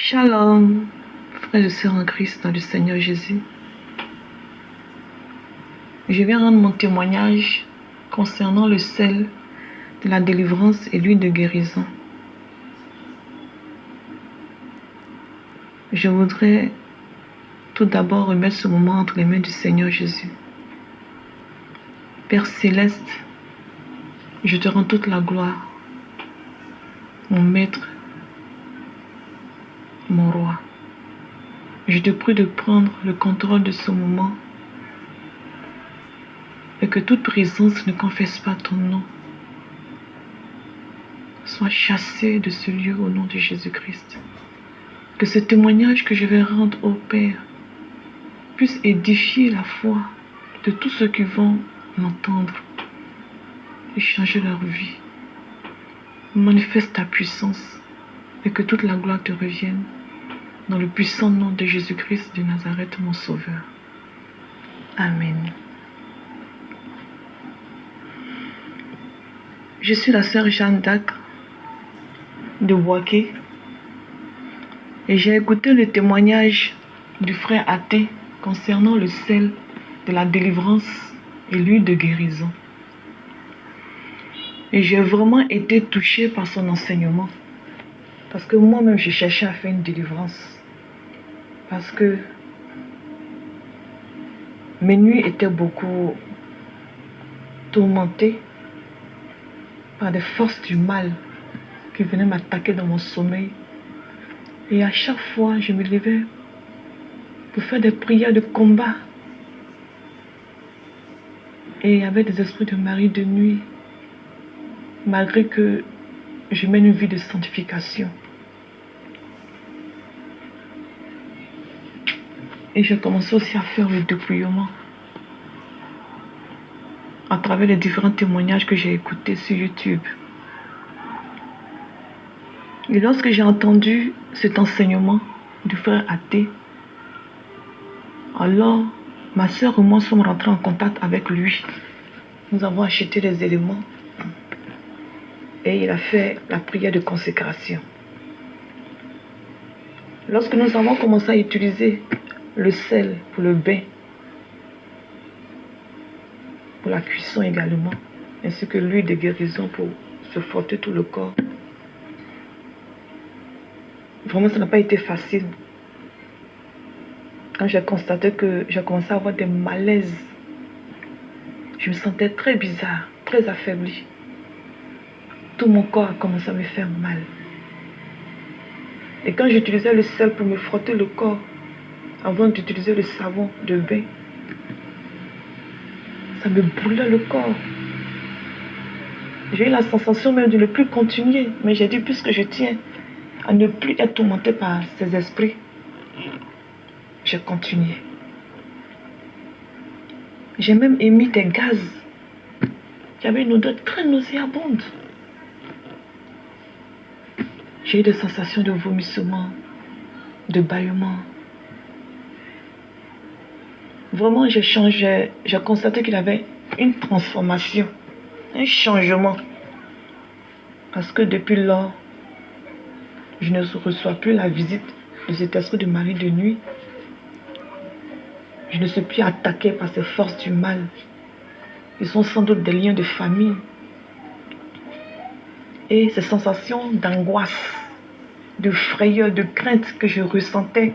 Shalom, frères et sœurs en Christ dans le Seigneur Jésus. Je viens rendre mon témoignage concernant le sel de la délivrance et l'huile de guérison. Je voudrais tout d'abord remettre ce moment entre les mains du Seigneur Jésus. Père Céleste, je te rends toute la gloire, mon Maître, mon Roi. Je te prie de prendre le contrôle de ce moment et que toute présence ne confesse pas ton nom soit chassée de ce lieu au nom de Jésus-Christ. Que ce témoignage que je vais rendre au Père puisse édifier la foi de tous ceux qui vont l'entendre et changer leur vie. Manifeste ta puissance et que toute la gloire te revienne dans le puissant nom de Jésus-Christ de Nazareth, mon Sauveur. Amen. Je suis la sœur Jeanne d'Arc de Boaké et j'ai écouté le témoignage du frère athée concernant le sel de la délivrance et l'huile de guérison. Et j'ai vraiment été touchée par son enseignement. Parce que moi-même, j'ai cherché à faire une délivrance. Parce que mes nuits étaient beaucoup tourmentées par des forces du mal qui venaient m'attaquer dans mon sommeil. Et à chaque fois, je me levais pour faire des prières de combat. Et il y avait des esprits de mari de nuit, malgré que je mène une vie de sanctification. Et j'ai commencé aussi à faire le dépouillement à travers les différents témoignages que j'ai écoutés sur YouTube. Et lorsque j'ai entendu cet enseignement du frère athée, alors ma soeur et moi sommes rentrés en contact avec lui. Nous avons acheté les éléments et il a fait la prière de consécration. Lorsque nous avons commencé à utiliser le sel pour le bain, pour la cuisson également, ainsi que l'huile de guérison pour se frotter tout le corps, vraiment ça n'a pas été facile. Quand j'ai constaté que j'ai commencé à avoir des malaises, je me sentais très bizarre, très affaiblie. Tout mon corps a commencé à me faire mal. Et quand j'utilisais le sel pour me frotter le corps, avant d'utiliser le savon de bain, ça me brûlait le corps. J'ai eu la sensation même de ne plus continuer, mais j'ai dit, puisque je tiens à ne plus être tourmentée par ces esprits, j'ai continué. J'ai même émis des gaz. J'avais une odeur très nauséabonde. J'ai eu des sensations de vomissement, de bâillement. Vraiment, j'ai constaté qu'il y avait une transformation, un changement. Parce que depuis lors, je ne reçois plus la visite de cet esprit de mari de nuit. Je ne suis plus attaquée par ces forces du mal. Ils sont sans doute des liens de famille. Et ces sensations d'angoisse, de frayeur, de crainte que je ressentais,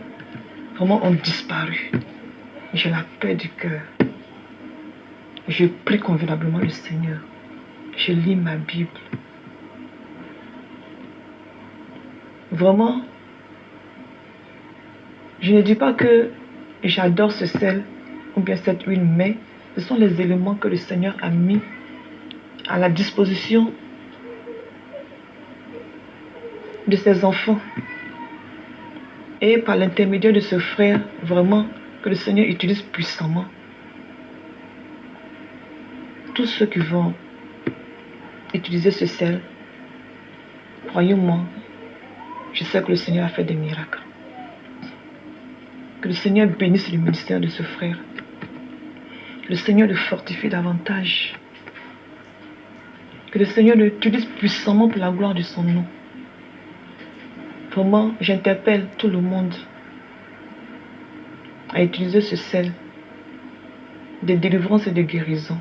vraiment ont disparu. J'ai la paix du cœur. Je prie convenablement le Seigneur. Je lis ma Bible. Vraiment, je ne dis pas que j'adore ce sel ou bien cette huile, mais ce sont les éléments que le Seigneur a mis à la disposition de ses enfants. Et par l'intermédiaire de ce frère, vraiment, que le Seigneur utilise puissamment. Tous ceux qui vont utiliser ce sel, croyez-moi, je sais que le Seigneur a fait des miracles. Que le Seigneur bénisse le ministère de ce frère. Que le Seigneur le fortifie davantage. Que le Seigneur l'utilise puissamment pour la gloire de son nom. Vraiment, j'interpelle tout le monde à utiliser ce sel de délivrance et de guérison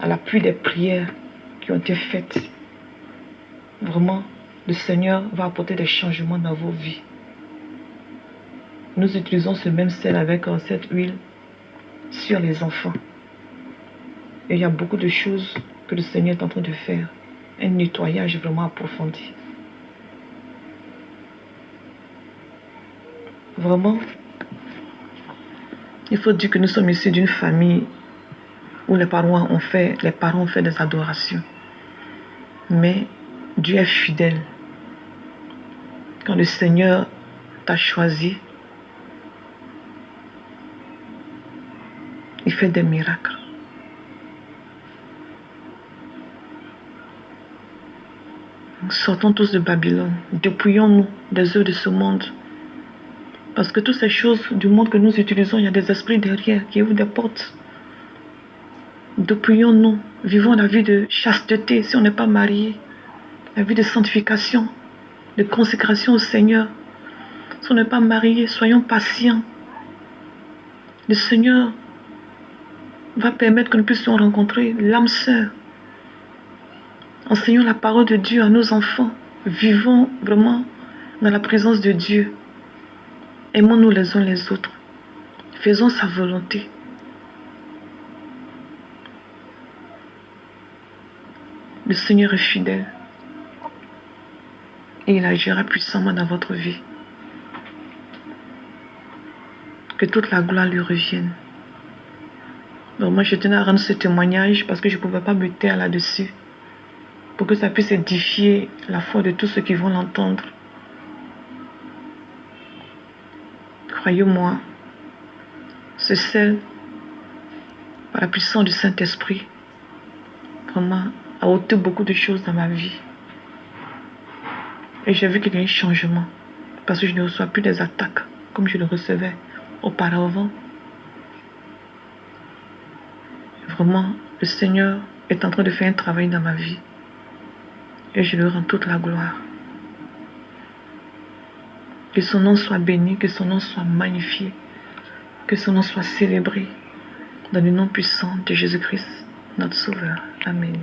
à l'appui des prières qui ont été faites. Vraiment, le Seigneur va apporter des changements dans vos vies. Nous utilisons ce même sel avec cette huile sur les enfants. Et il y a beaucoup de choses que le Seigneur est en train de faire. Un nettoyage vraiment approfondi. Vraiment, il faut dire que nous sommes issus d'une famille où les parents ont fait des adorations. Mais Dieu est fidèle. Quand le Seigneur t'a choisi, il fait des miracles. Sortons tous de Babylone. Dépouillons-nous des œuvres de ce monde. Parce que toutes ces choses du monde que nous utilisons, il y a des esprits derrière qui ouvrent des portes. Dépouillons-nous. Vivons la vie de chasteté si on n'est pas marié. La vie de sanctification, de consécration au Seigneur. Si on n'est pas marié, soyons patients. Le Seigneur va permettre que nous puissions rencontrer l'âme sœur. Enseignons la parole de Dieu à nos enfants. Vivons vraiment dans la présence de Dieu. Aimons-nous les uns les autres. Faisons sa volonté. Le Seigneur est fidèle. Et il agira puissamment dans votre vie. Que toute la gloire lui revienne. Donc moi je tenais à rendre ce témoignage parce que je ne pouvais pas me taire là-dessus. Pour que ça puisse édifier la foi de tous ceux qui vont l'entendre. Croyez-moi, ce sel, par la puissance du Saint-Esprit, vraiment, a ôté beaucoup de choses dans ma vie. Et j'ai vu qu'il y a un changement. Parce que je ne reçois plus des attaques comme je le recevais auparavant. Vraiment, le Seigneur est en train de faire un travail dans ma vie. Et je lui rends toute la gloire. Que son nom soit béni, que son nom soit magnifié, que son nom soit célébré dans le nom puissant de Jésus-Christ, notre Sauveur. Amen.